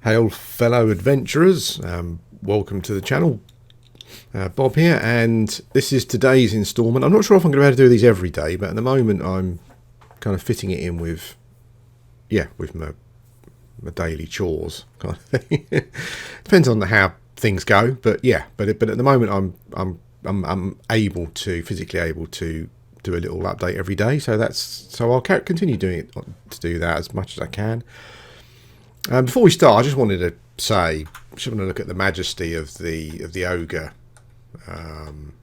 Hail fellow adventurers, welcome to the channel. Bob here, and this is today's instalment. I'm not sure if I'm going to be able to do these every day, but at the moment I'm kind of fitting it in with my daily chores kind of thing. Depends on how things go, but at the moment I'm physically able to do a little update every day, so I'll continue doing it to do that as much as I can. Before we start, I just wanted to say, just want to look at the majesty of the ogre. Kind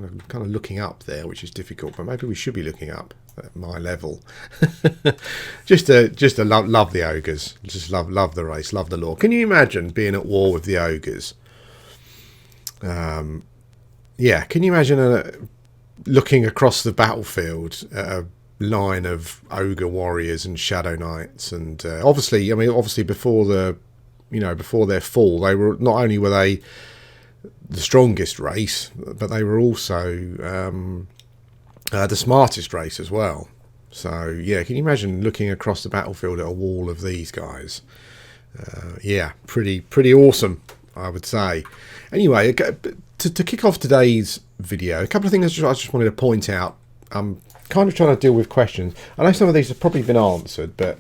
of looking up there, which is difficult, but maybe we should be looking up at my level. just to love the ogres, just love the race, love the lore. Can you imagine being at war with the ogres? Can you imagine looking across the battlefield at a line of ogre warriors and shadow knights, and obviously before their fall, they were not only the strongest race, but they were also the smartest race as well. So yeah, can you imagine looking across the battlefield at a wall of these guys? Pretty awesome, I would say. Anyway, to kick off today's video, a couple of things I just wanted to point out. I'm kind of trying to deal with questions. I know some of these have probably been answered, but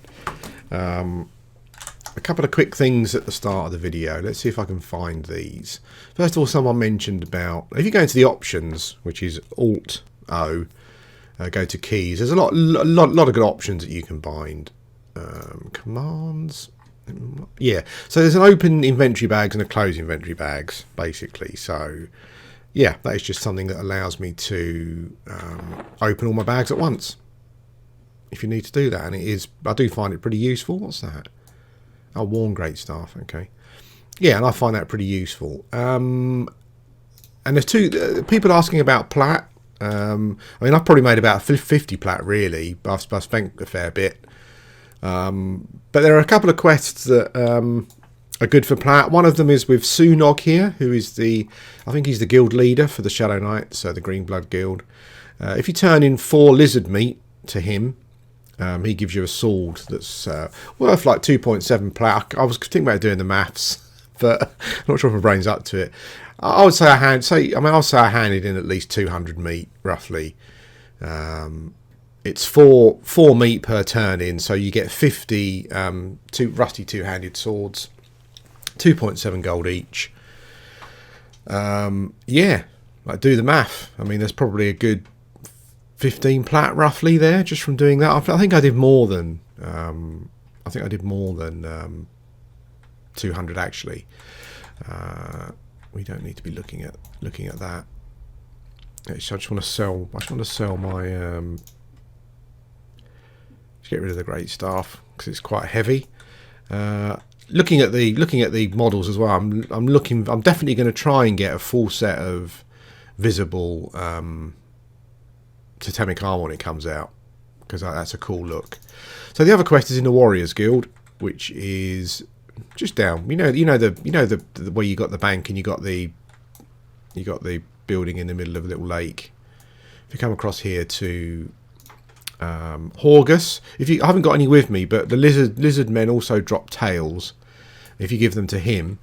a couple of quick things at the start of the video. Let's see if I can find these. First of all, someone mentioned about, if you go into the options, which is Alt-O, go to keys, there's a lot of good options that you can bind. Commands. Yeah, so there's an open inventory bags and a close inventory bags, basically. So yeah, that is just something that allows me to open all my bags at once, if you need to do that. And I do find it pretty useful. What's that? Oh, worn great staff. Okay. Yeah, and I find that pretty useful. And there's two people asking about plat. I mean, I've probably made about 50 plat, really, but I've spent a fair bit. But there are a couple of quests that are good for plat. One of them is with Sunog here, who is I think he's the guild leader for the Shadow Knights, so the Green Blood Guild. If you turn in 4 lizard meat to him, he gives you a sword that's worth like 2.7 plat. I was thinking about doing the maths, but I'm not sure if my brain's up to it. I would say I handed in at least 200 meat, roughly. It's four meat per turn in, so you get 50 rusty two-handed swords, 2.7 gold each. Like, do the math. I mean, there's probably a good 15 plat roughly there just from doing that. I think I did more than 200 actually. We don't need to be looking at that. I just want to sell my. Get rid of the great staff because it's quite heavy. Looking at the models as well, I'm definitely going to try and get a full set of visible totemic armor when it comes out, because that's a cool look. So the other quest is in the Warriors Guild, which is just down. You know the where you got the bank and you got the building in the middle of a little lake. If you come across here to Horgus, I haven't got any with me, but the lizard men also drop tails. If you give them to him,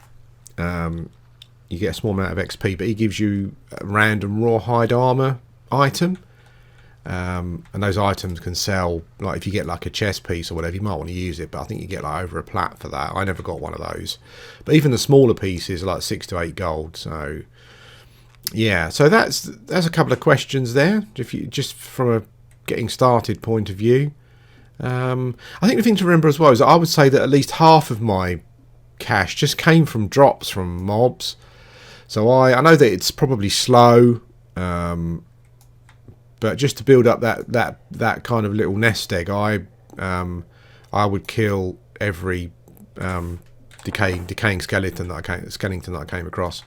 you get a small amount of XP, but he gives you a random rawhide armor item, and those items can sell. Like if you get like a chest piece or whatever, you might want to use it, but I think you get like over a plat for that. I never got one of those, but even the smaller pieces are like 6 to 8 gold. So yeah, so that's a couple of questions there. If you just from a getting started point of view, I think the thing to remember as well is that I would say that at least half of my cash just came from drops from mobs. So I know that it's probably slow, but just to build up that kind of little nest egg, I would kill every decaying skeleton that I came across.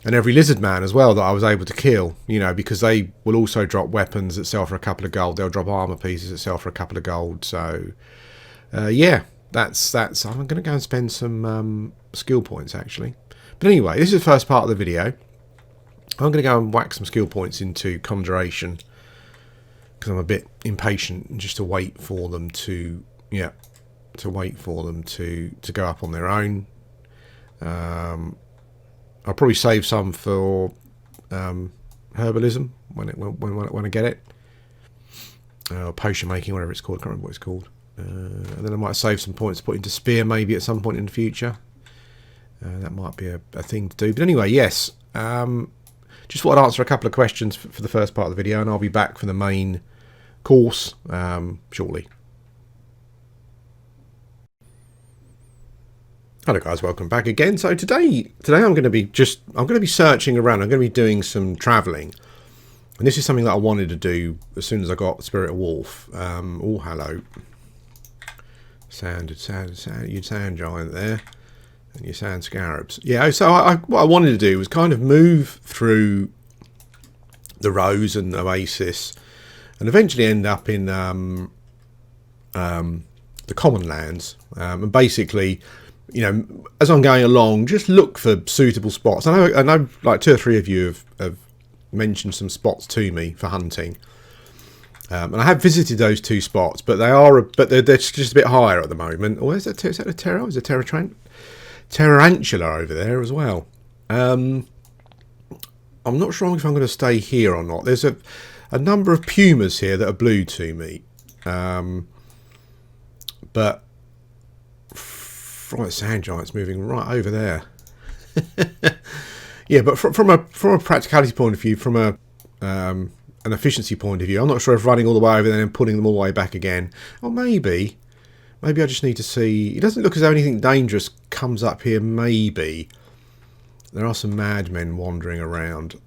And every lizard man as well that I was able to kill, because they will also drop weapons that sell for a couple of gold. They'll drop armor pieces that sell for a couple of gold. So, that's. I'm going to go and spend some skill points actually. But anyway, this is the first part of the video. I'm going to go and whack some skill points into conjuration because I'm a bit impatient just to wait for them to to wait for them to go up on their own. I'll probably save some for herbalism when I get it. Potion making, whatever it's called. I can't remember what it's called. And then I might save some points to put into spear maybe at some point in the future. That might be a thing to do. But anyway, yes. Just thought I'd answer a couple of questions for the first part of the video, and I'll be back for the main course shortly. Hello guys, welcome back again. So today I'm going to be searching around. I'm going to be doing some travelling, and this is something that I wanted to do as soon as I got Spirit of Wolf. Oh, hello, sand giant there, and your sand scarabs. Yeah, so what I wanted to do was kind of move through the Rose and Oasis, and eventually end up in the Common Lands, and basically, you know, as I'm going along, just look for suitable spots. I know like 2 or 3 of you have mentioned some spots to me for hunting, and I have visited those 2 spots, but they're just a bit higher at the moment. Or is that a Terra? Is a Tarantula over there as well? I'm not sure if I'm going to stay here or not. There's a number of pumas here that are blue to me, but right, sand giant's moving right over there. Yeah, but from a practicality point of view, from an efficiency point of view, I'm not sure if running all the way over there and putting them all the way back again, or maybe I just need to see. It doesn't look as though anything dangerous comes up here. Maybe there are some madmen wandering around.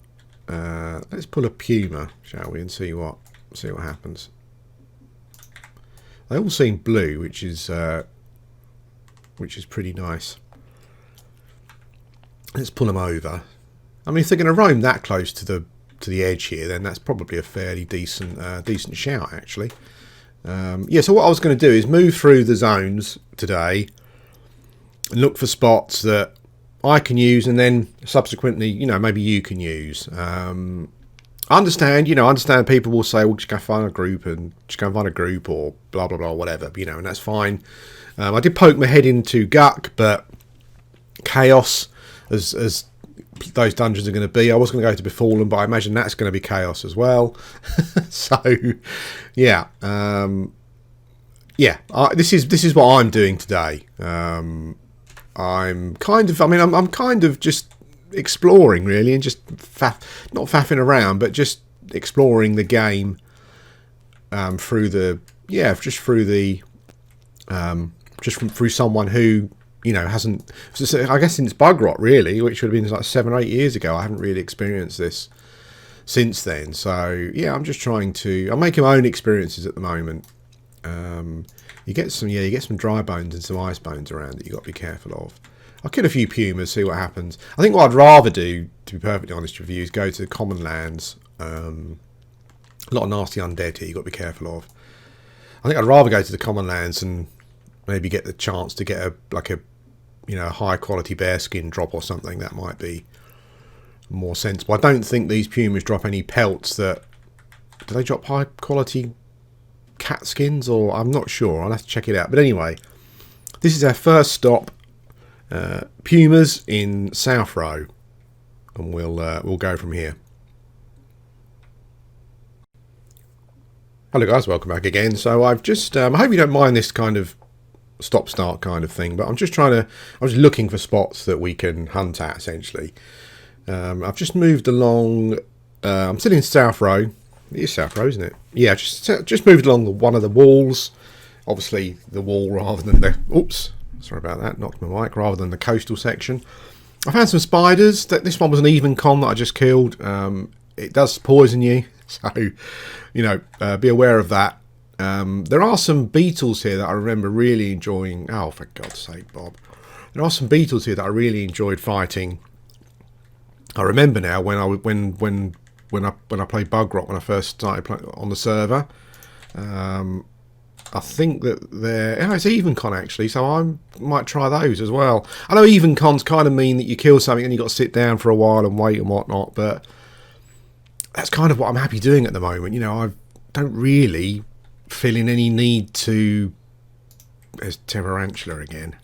Let's pull a puma, shall we, and see what happens. They all seem blue, which is pretty nice. Let's pull them over. I mean, if they're going to roam that close to the edge here, then that's probably a fairly decent shout, actually. Yeah, so what I was going to do is move through the zones today and look for spots that I can use, and then subsequently, you know, maybe you can use. I understand people will say, well, just go find a group or blah, blah, blah, whatever, you know, and that's fine. I did poke my head into Guck, but chaos, as those dungeons are going to be. I was going to go to Befallen, but I imagine that's going to be chaos as well. So, yeah, this is what I'm doing today. I'm kind of just exploring really, and just not faffing around, but just exploring the game through someone who, you know, hasn't, I guess since Bug Rot really, which would have been like 7 or 8 years ago. I haven't really experienced this since then. So yeah, I'm making my own experiences at the moment. You get some dry bones and some ice bones around that you got to be careful of. I'll kill a few pumas, see what happens. I think what I'd rather do, to be perfectly honest with you, is go to the Common Lands. A lot of nasty undead here you got to be careful of. I think I'd rather go to the Common Lands and maybe get the chance to get a high quality bearskin drop or something. That might be more sensible. I don't think these pumas drop any pelts. Do they drop high quality cat skins, or I'm not sure. I'll have to check it out. But anyway, this is our first stop, pumas in South Row, and we'll go from here. Hello guys, welcome back again. So I've just I hope you don't mind this kind of stop-start kind of thing, but I'm just looking for spots that we can hunt at, essentially. I've just moved along. I'm still in South Row. It is South Row, isn't it? Yeah, just moved along one of the walls. Obviously, the wall rather than the... Oops, sorry about that. Knocked my mic. Rather than the coastal section. I found some spiders. This one was an even con that I just killed. It does poison you, so you know, be aware of that. There are some beetles here that I remember really enjoying. Oh, for God's sake, Bob! There are some beetles here that I really enjoyed fighting. I remember now when I played Bug Rot when I first started playing on the server. I think that it's even con actually, so I might try those as well. I know even cons kind of mean that you kill something and you got to sit down for a while and wait and whatnot, but that's kind of what I'm happy doing at the moment. You know, I don't really feeling any need to Tarantula again.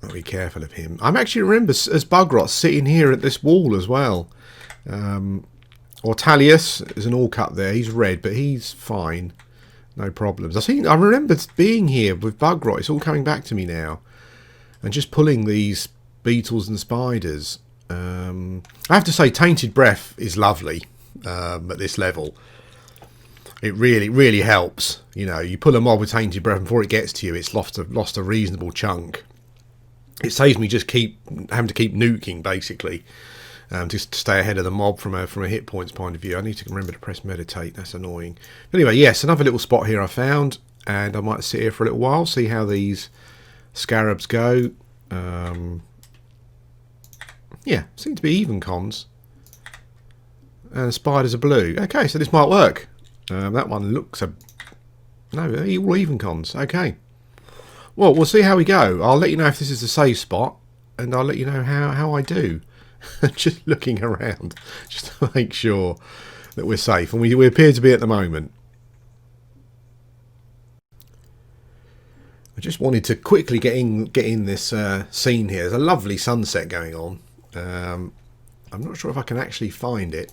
I'll be careful of him. I actually remember as Bugrot sitting here at this wall as well. Ortalius is an all cut there. He's red, but he's fine. No problems. I remember being here with Bugrot. It's all coming back to me now. And just pulling these beetles and spiders. I have to say, Tainted Breath is lovely at this level. It really, really helps. You know, you pull a mob with Tainted Breath, and before it gets to you, it's lost a reasonable chunk. It saves me just having to keep nuking, basically, just to stay ahead of the mob from a hit points point of view. I need to remember to press meditate. That's annoying. But anyway, yes, another little spot here I found, and I might sit here for a little while, see how these scarabs go. Yeah, seem to be even cons. And the spiders are blue. Okay, so this might work. That one looks no, all even cons. Okay. Well, we'll see how we go. I'll let you know if this is a safe spot, and I'll let you know how I do. Just looking around, just to make sure that we're safe, and we appear to be at the moment. I just wanted to quickly get in this scene here. There's a lovely sunset going on. I'm not sure if I can actually find it.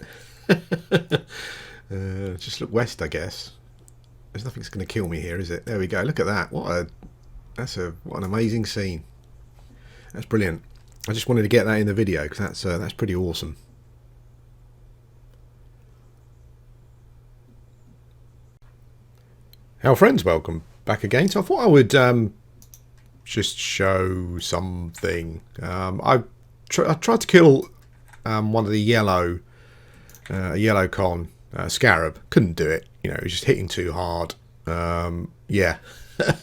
Just look west, I guess. There's nothing's going to kill me here, is it? There we go. Look at that. What an amazing scene. That's brilliant. I just wanted to get that in the video because that's pretty awesome. Hello friends, welcome back again. So I thought I would just show something. I tried to kill one of the yellow con scarab. Couldn't do it. You know, it was just hitting too hard. Yeah.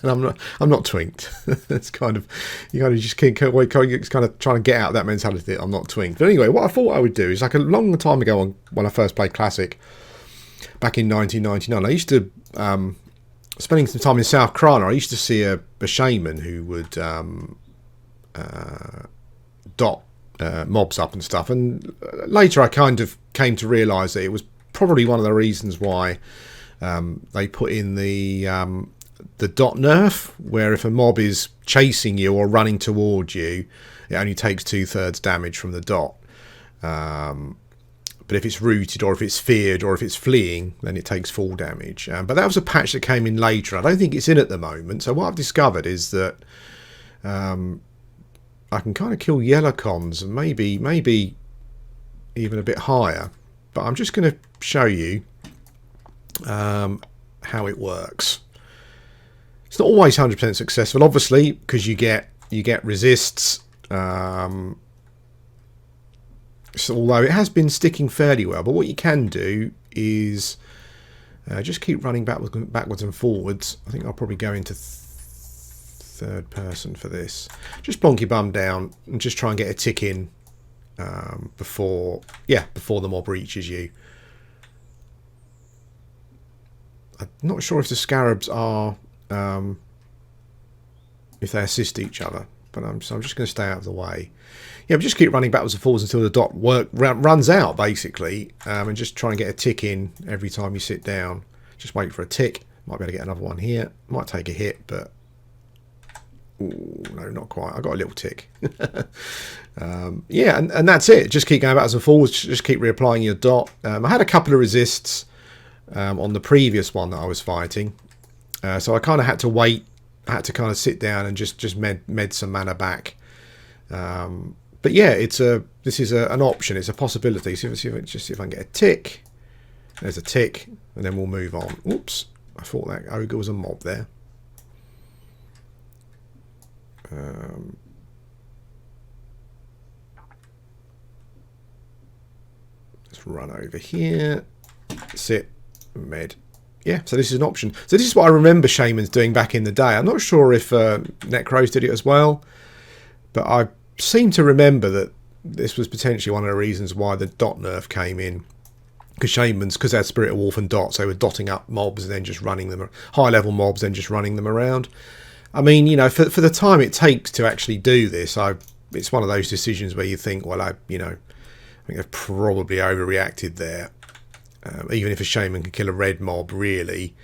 And I'm not twinked. It's kind of, you kind of just can't it's kind of trying to get out of that mentality that I'm not twinked. But anyway, what I thought I would do is, like a long time ago when I first played Classic back in 1999, I used to spending some time in South Krana, I used to see a shaman who would dot mobs up and stuff, and later I kind of came to realise that it was probably one of the reasons why they put in the dot nerf, where if a mob is chasing you or running towards you, it only takes 2/3 damage from the dot. But if it's rooted, or if it's feared, or if it's fleeing, then it takes full damage. But that was a patch that came in later. I don't think it's in at the moment. So what I've discovered is that I can kind of kill yellow cons, and maybe even a bit higher. But I'm just going to show you how it works. It's not always 100% successful, obviously, because you get resists. So although it has been sticking fairly well, but what you can do is just keep running backwards and forwards. I think I'll probably go into third person for this. Just plonk your bum down and just try and get a tick in before the mob reaches you. I'm not sure if the scarabs are if they assist each other, but so I'm just going to stay out of the way. Yeah, but just keep running backwards and forwards until the dot runs out, basically, and just try and get a tick in every time you sit down. Just wait for a tick. Might be able to get another one here. Might take a hit, but ooh, no, not quite. I got a little tick. Yeah, and that's it. Just keep going backwards and forwards. Just keep reapplying your dot. I had a couple of resists on the previous one that I was fighting, so I kind of had to wait. I had to kind of sit down and just med some mana back. But yeah, this is an option. It's a possibility. So just see if I can get a tick. There's a tick, and then we'll move on. Oops, I thought that ogre was a mob there. Let's run over here. Sit, med. Yeah, so this is an option. So this is what I remember shamans doing back in the day. I'm not sure if Necros did it as well, but I seem to remember that this was potentially one of the reasons why the dot nerf came in. Because shamans, because they had Spirit of Wolf and dots, they were dotting up mobs and then just running them, high level mobs, then just running them around. I mean, you know, for the time it takes to actually do this, it's one of those decisions where you think, well, I think I've probably overreacted there. Even if a shaman can kill a red mob, really,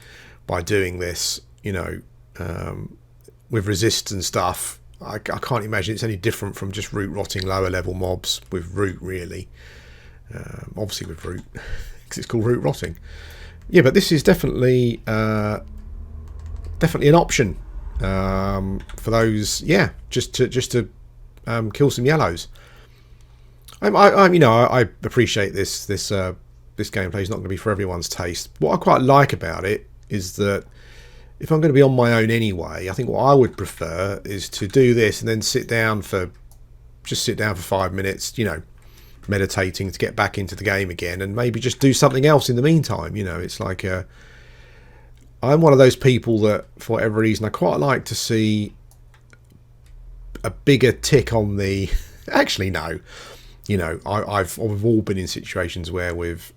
by doing this, you know, with resist and stuff, I can't imagine it's any different from just root rotting lower level mobs with root, really. Obviously with root, because it's called root rotting. Yeah, but this is definitely definitely an option for those. Yeah, just to kill some yellows. I appreciate this gameplay is not going to be for everyone's taste. What I quite like about it is that if I'm going to be on my own anyway, I think what I would prefer is to do this and then sit down for 5 minutes, meditating to get back into the game again, and maybe just do something else in the meantime. It's like I'm one of those people that, for whatever reason, I quite like to see a bigger tick on the. Actually, no. We've all been in situations where we've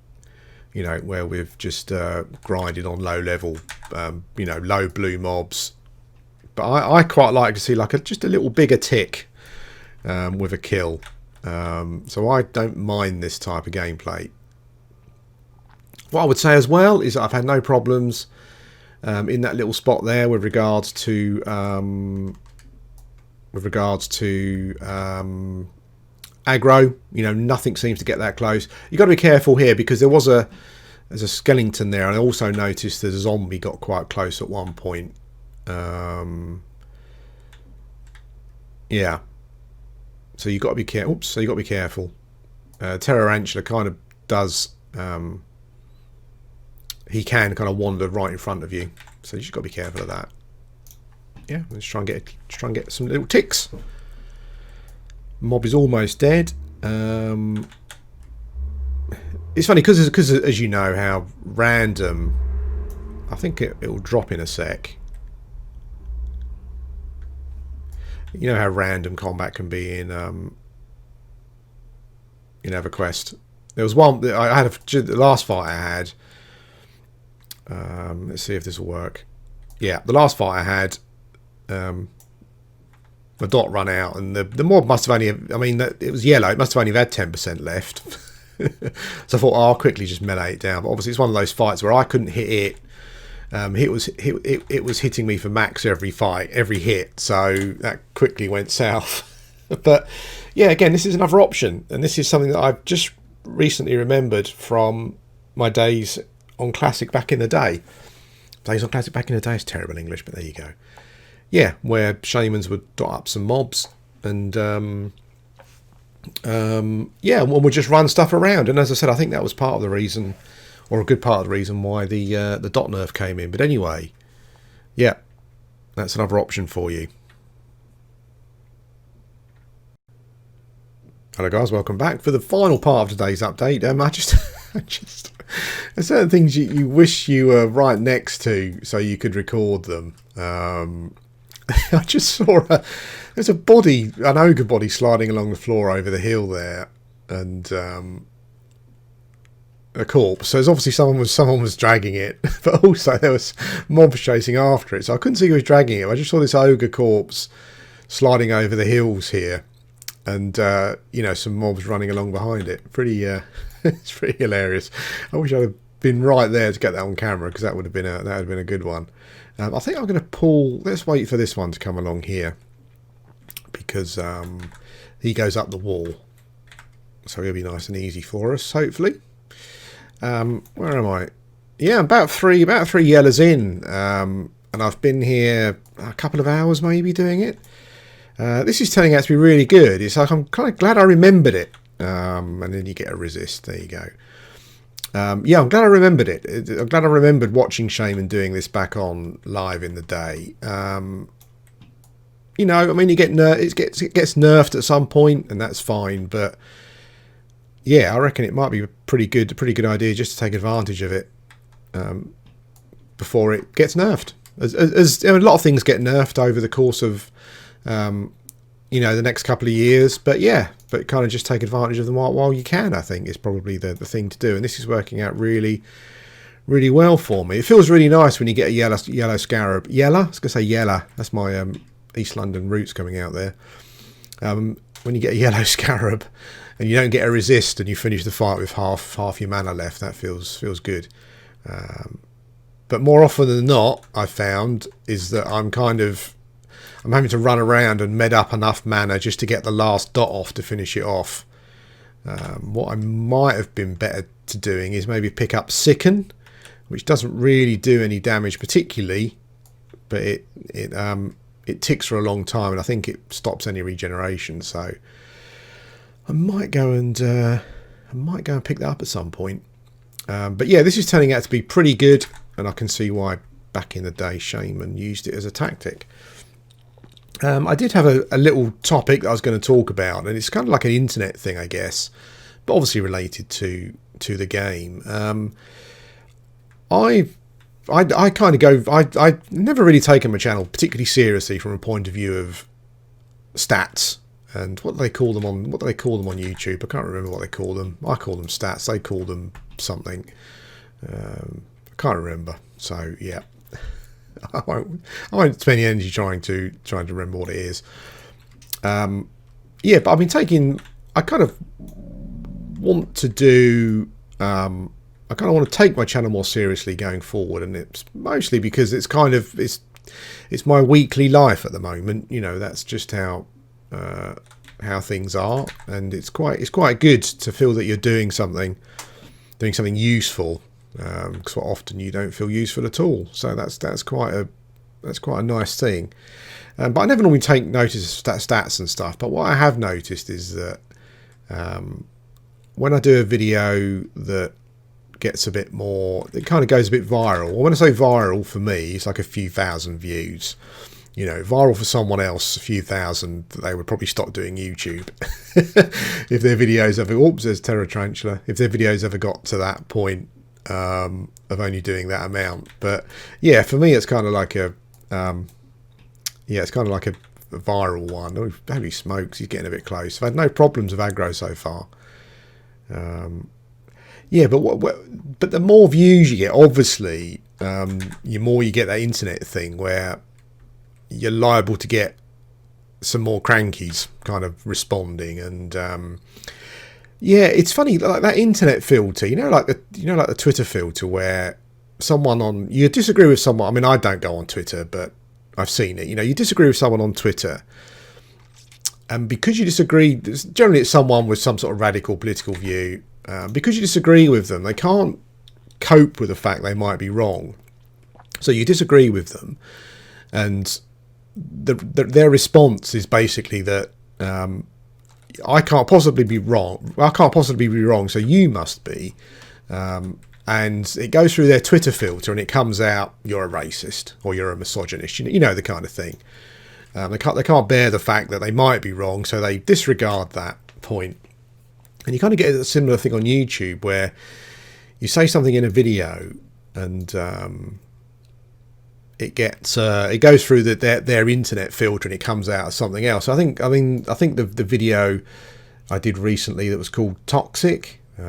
just grinded on low level, low blue mobs. But I quite like to see like just a little bigger tick with a kill. So I don't mind this type of gameplay. What I would say as well is that I've had no problems in that little spot there with regards to aggro. Nothing seems to get that close. You've got to be careful here because there's a skeleton there, and I also noticed that a zombie got quite close at one point. Yeah, so you've got to be careful. Oops, so you've got to be careful. Tarantula kind of does. He can kind of wander right in front of you, so you just got to be careful of that. Yeah, let's try and get some little ticks. Mob is almost dead. It's funny because as you know how random. I think it'll drop in a sec. You know how random combat can be in Everquest. There was one I had the last fight I had. Let's see if this will work. Yeah, the last fight I had. My dot run out, and the mob must have only. I mean, it was yellow. It must have only had 10% left. So I thought, I'll quickly just melee it down. But obviously, it's one of those fights where I couldn't hit it. It was hitting me for max every hit. So that quickly went south. But yeah, again, this is another option, and this is something that I've just recently remembered from my days on Classic back in the day. Days on Classic back in the day is terrible English, but there you go. Yeah, where shamans would dot up some mobs and one would just run stuff around. And as I said, I think that was part of the reason, or a good part of the reason why the dot nerf came in. But anyway, yeah, that's another option for you. Hello guys, welcome back for the final part of today's update. I just there's certain things you wish you were right next to so you could record them. I just saw there's an ogre body sliding along the floor over the hill there, and a corpse. So there's obviously someone was dragging it, but also there was mobs chasing after it. So I couldn't see who was dragging it. I just saw this ogre corpse sliding over the hills here, and some mobs running along behind it. Pretty, it's pretty hilarious. I wish I'd have been right there to get that on camera, because that would have been a good one. I think I'm going to pull. Let's wait for this one to come along here, because he goes up the wall, so he'll be nice and easy for us, hopefully. Where am I? Yeah, I'm about three yellows in, and I've been here a couple of hours maybe doing it. This is turning out to be really good. It's like I'm kind of glad I remembered it. And then you get a resist. There you go. Yeah, I'm glad I remembered it. I'm glad I remembered watching Shaman doing this back on live in the day. I mean, it gets nerfed at some point, and that's fine. But yeah, I reckon it might be a pretty good idea just to take advantage of it before it gets nerfed. As a lot of things get nerfed over the course of the next couple of years, but kind of just take advantage of them while you can, I think, is probably the thing to do. And this is working out really, really well for me. It feels really nice when you get a yellow scarab. Yellow? I was going to say yellow. That's my East London roots coming out there. When you get a yellow scarab and you don't get a resist and you finish the fight with half your mana left, that feels good. But more often than not, I found is that I'm having to run around and med up enough mana just to get the last dot off to finish it off. What I might have been better to doing is maybe pick up Sicken, which doesn't really do any damage particularly, but it ticks for a long time, and I think it stops any regeneration. So I might go and pick that up at some point. But yeah, this is turning out to be pretty good, and I can see why back in the day Shaman used it as a tactic. I did have a little topic that I was going to talk about, and it's kind of like an internet thing, I guess, but obviously related to the game. I kind of go. I never really taken my channel particularly seriously from a point of view of stats and what do they call them on YouTube. I can't remember what they call them. I call them stats. They call them something. I can't remember. So yeah, I won't spend any energy trying to remember what it is. Yeah, but I've been taking. I kind of want to do. I kind of want to take my channel more seriously going forward, and it's mostly because it's kind of it's my weekly life at the moment. You know, that's just how things are, and it's quite good to feel that you're doing something useful, because quite often you don't feel useful at all. So that's quite a nice thing. But I never normally take notice of stats and stuff. But what I have noticed is that when I do a video that gets a bit more, it kind of goes a bit viral. Well, when I say viral, for me, it's like a few thousand views. You know, viral for someone else, a few thousand, they would probably stop doing YouTube if their videos ever. Oops, there's Terra Tarantula. If their videos ever got to that point of only doing that amount. But yeah, for me, it's kind of like a it's kind of like a viral one. Oh, holy smokes, he's getting a bit close. I've had no problems with aggro so far. Yeah, but the more views you get, obviously, the more you get that internet thing where you're liable to get some more crankies kind of responding, and yeah, it's funny, like that internet filter, like the Twitter filter where you disagree with someone. I mean, I don't go on Twitter, but I've seen it. You disagree with someone on Twitter, and because you disagree, generally it's someone with some sort of radical political view. Because you disagree with them, they can't cope with the fact they might be wrong. So you disagree with them, and their response is basically that I can't possibly be wrong. I can't possibly be wrong, so you must be. And it goes through their Twitter filter, and it comes out you're a racist or you're a misogynist. You know the kind of thing. They can't bear the fact that they might be wrong, so they disregard that point. And you kind of get a similar thing on YouTube where you say something in a video, and it goes through their internet filter, and it comes out as something else. I think the video I did recently that was called Toxic is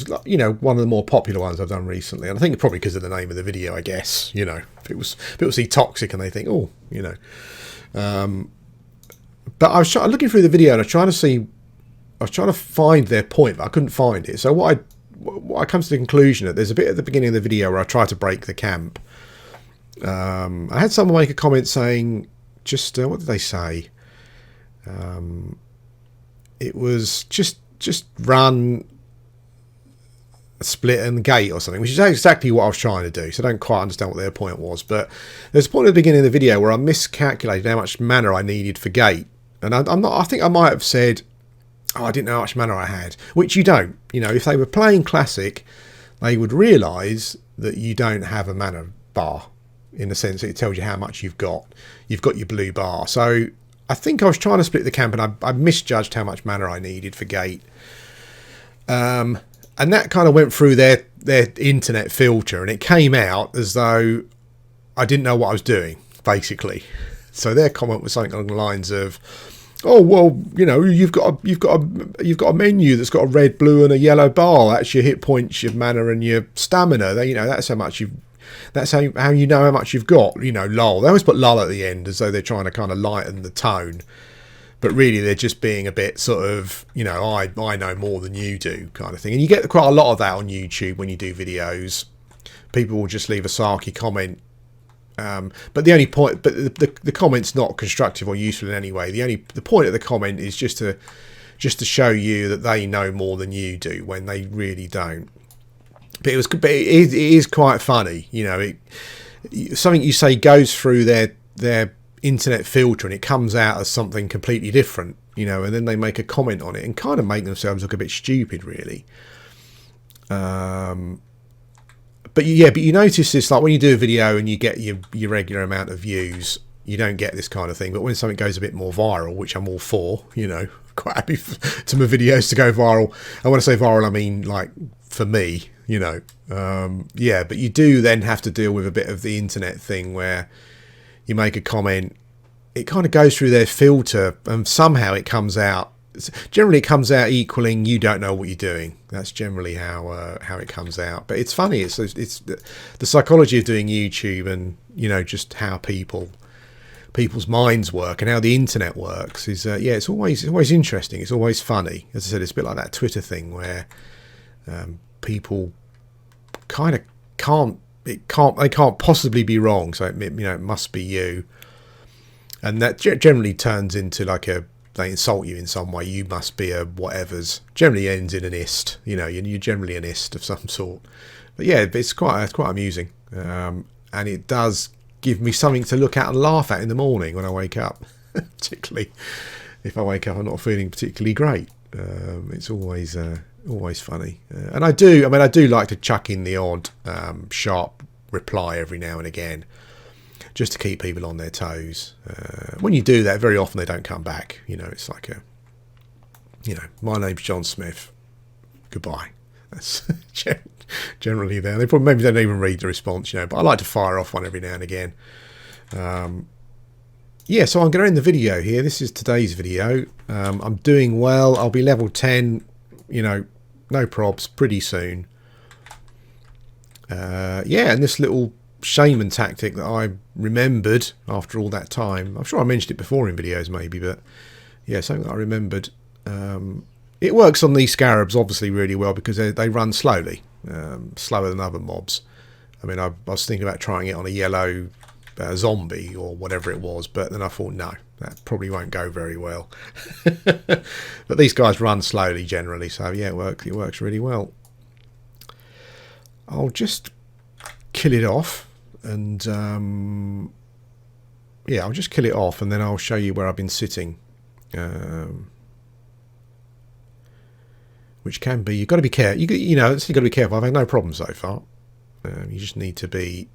one of the more popular ones I've done recently, and I think probably because of the name of the video, I guess. If people see Toxic and they think, oh, but I was looking through the video, and I was trying to find their point, but I couldn't find it. So what I come to the conclusion that there's a bit at the beginning of the video where I try to break the camp. I had someone make a comment saying, what did they say? It was just run, split and gate or something, which is exactly what I was trying to do. So I don't quite understand what their point was, but there's a point at the beginning of the video where I miscalculated how much mana I needed for gate, and I think I might have said, I didn't know how much mana I had, which you don't. If they were playing Classic, they would realise that you don't have a mana bar, in the sense that it tells you how much you've got. You've got your blue bar. So I think I was trying to split the camp, and I misjudged how much mana I needed for gate. And that kind of went through their internet filter, and it came out as though I didn't know what I was doing, basically. So their comment was something along the lines of, "Oh well, you've got a menu that's got a red, blue, and a yellow bar. That's your hit points, your mana, and your stamina. That's how much That's how you know how much you've got. Lol." They always put lol at the end as though they're trying to kind of lighten the tone. but really they're just being a bit sort of, you know, I know more than you do kind of thing. And you get quite a lot of that on YouTube when you do videos. People will just leave a sarky comment, but the only point, but the comment's not constructive or useful in any way. The point of the comment is just to show you that they know more than you do when they really don't. But it is quite funny, you know. Something you say goes through their internet filter and it comes out as something completely different, you know, and then they make a comment on it and kind of make themselves look a bit stupid, really. But you notice this, like when you do a video and you get your regular amount of views, you don't get this kind of thing. But when something goes a bit more viral, which I'm all for, you know, quite happy to my videos to go viral. And when I say viral, I mean like for me, you know. Yeah, but you do then have to deal with a bit of the internet thing where you make a comment, it kind of goes through their filter and somehow it comes out. Generally, it comes out equaling you don't know what you're doing. That's generally how it comes out. But it's funny. It's the psychology of doing YouTube, and you know, just how people's minds work and how the internet works is yeah, it's always interesting. It's always funny. As I said, it's a bit like that Twitter thing where people kind of they can't possibly be wrong. So you know, it must be you, and that generally turns into like they insult you in some way. You must be a whatever's. Generally ends in an ist. You know, you're generally an ist of some sort. But yeah, it's quite amusing, and it does give me something to look at and laugh at in the morning when I wake up. Particularly if I wake up and not feeling particularly great. It's always funny, and I do like to chuck in the odd sharp reply every now and again, just to keep people on their toes. When you do that, very often they don't come back. You know, it's like my name's John Smith. Goodbye. That's generally there. They probably maybe don't even read the response, you know. But I like to fire off one every now and again. Yeah, so I'm going to end the video here. This is today's video. I'm doing well. I'll be level 10. You know, no probs pretty soon. Yeah, and this little shaman tactic that I remembered after all that time. I'm sure I mentioned it before in videos maybe, but yeah, something that I remembered. It works on these scarabs obviously really well because they run slowly, slower than other mobs. I mean, I was thinking about trying it on a yellow zombie or whatever it was, but then I thought no, that probably won't go very well. But these guys run slowly generally, so yeah, it works really well. I'll just kill it off. And yeah, I'll just kill it off and then I'll show you where I've been sitting, which can be, you've got to be careful. You know, you've got to be careful. I've had no problem so far. You just need to be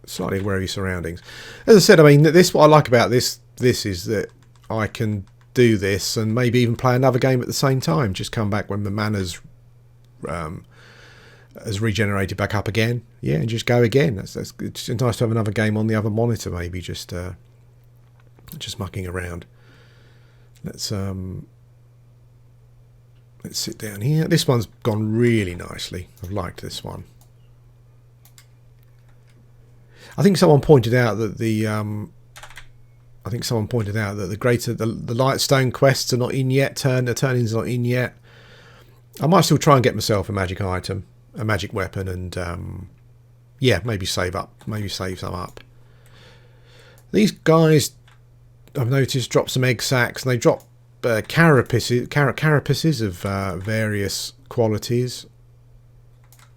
slightly aware of your surroundings. As I said, I mean, what I like about this is that I can do this and maybe even play another game at the same time. Just come back when the mana's has regenerated back up again, yeah, and just go again. It's nice to have another game on the other monitor, maybe just mucking around. Let's sit down here. This one's gone really nicely. I've liked this one. I think someone pointed out that the Lightstone quests are not in yet. The turning's not in yet. I might still try and get myself a magic item, a magic weapon, and yeah, maybe save some up. These guys, I've noticed, drop some egg sacs, and they drop carapaces of various qualities.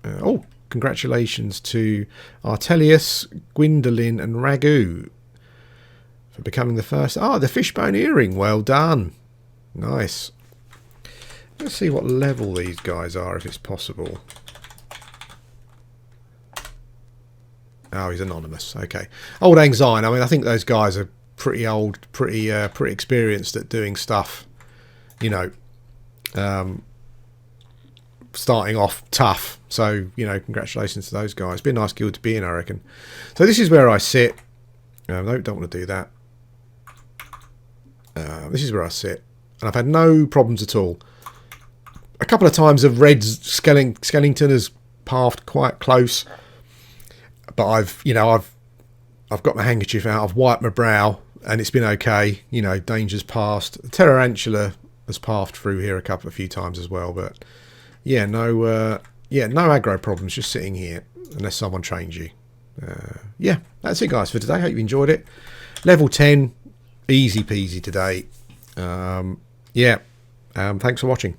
Oh, congratulations to Artelius, Gwendolyn, and Ragu for becoming the first. Ah, the fishbone earring. Well done. Nice. Let's see what level these guys are, if it's possible. Oh, he's anonymous. Okay. Old Anxiety. I mean, I think those guys are pretty old, pretty experienced at doing stuff. You know, starting off tough. So, you know, congratulations to those guys. Be a nice guild to be in, I reckon. So this is where I sit. No, don't want to do that. This is where I sit. And I've had no problems at all. A couple of times of Red Skellington has pathed quite close. But I've got my handkerchief out, I've wiped my brow, and it's been okay. You know, danger's passed. The Tarantula has passed through here a few times as well, but yeah, no aggro problems just sitting here unless someone trains you. Yeah, that's it guys for today. Hope you enjoyed it. Level 10, easy peasy today. Thanks for watching.